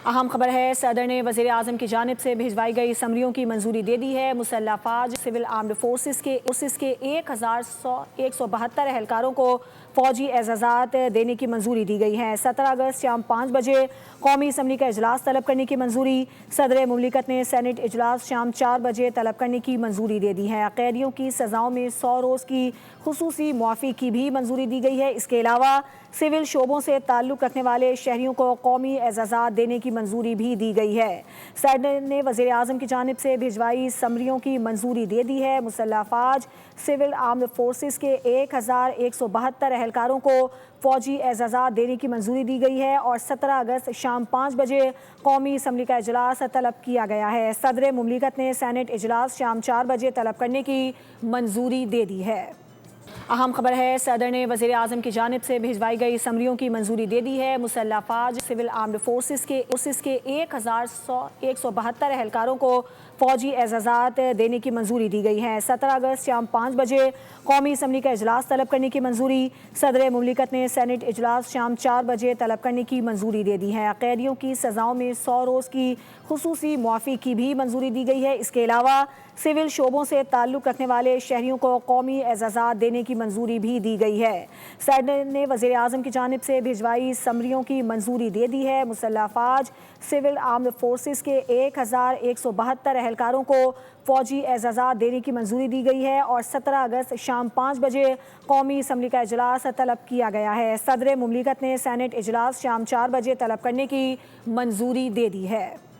अहम खबर है, सदर ने वज़ीर आज़म की जानिब से भिजवाई गई समरियों की मंजूरी दे दी है। मुसल्लह अफवाज सिविल आर्म्ड फोर्सेस के 1172 एहलकारों को फ़ौजी एजाज़ात देने की मंजूरी दी गई है। 17 अगस्त शाम 5 बजे कौमी असम्बली का इजलास तलब करने की मंजूरी। सदर मुमलिकत ने सेनेट इजलास शाम 4 बजे तलब करने की मंजूरी दे दी है। कैदियों की सज़ाओं में 100 रोज़ की खुसूसी मुआफ़ी की भी मंजूरी दी गई है। इसके अलावा सिविल शोबों से ताल्लुक़ रखने वाले शहरियों को कौमी एजाज़ात देने की मंजूरी भी दी गई है। सदर ने वज़ीर आज़म की जानिब से भिजवाई समरियों की मंजूरी दे दी है। मुसल्लह अफवाज सिविल आर्म्ड फोर्सेस के 1172 एहलकारों को फ़ौजी एजाज़ात देने की मंजूरी दी गई है और 17 अगस्त शाम 5 बजे कौमी असम्बली का इजलास तलब किया गया है। सदर मुमलिकत ने सेनेट इजलास शाम 4 बजे तलब करने की मंजूरी दे दी है। अहम खबर है, सदर ने वज़ीर आज़म की जानिब से भिजवाई गई समरियों की मंजूरी दे दी है। मुसल्लह अफवाज सिविल आर्म्ड फोर्सेस के 1172 एहलकारों को फ़ौजी एजाज़ात देने की मंजूरी दी गई है। 17 अगस्त शाम 5 बजे कौमी असम्बली का इजलास तलब करने की मंजूरी। सदर मुमलिकत ने सेनेट इजलास शाम 4 बजे तलब करने की मंजूरी दे दी है। कैदियों की सज़ाओं में 100 रोज़ की खुसूसी मुआफ़ी की भी मंजूरी दी गई है। इसके अलावा सिविल शोबों से ताल्लुक़ रखने वाले शहरियों को कौमी एजाज़ात देने की मंजूरी भी दी गई है। सदर ने वज़ीर आज़म की जानिब से भिजवाई समरियों की मंजूरी दे दी है। मुसल्लह अफवाज सिविल आर्म्ड फोर्सेस के 1172 एहलकारों को फ़ौजी एजाज़ात देने की मंजूरी दी गई है और 17 अगस्त शाम 5 बजे कौमी असम्बली का इजलास तलब किया गया है। सदर मुमलिकत ने सेनेट इजलास शाम 4 बजे तलब करने की मंजूरी दे दी है।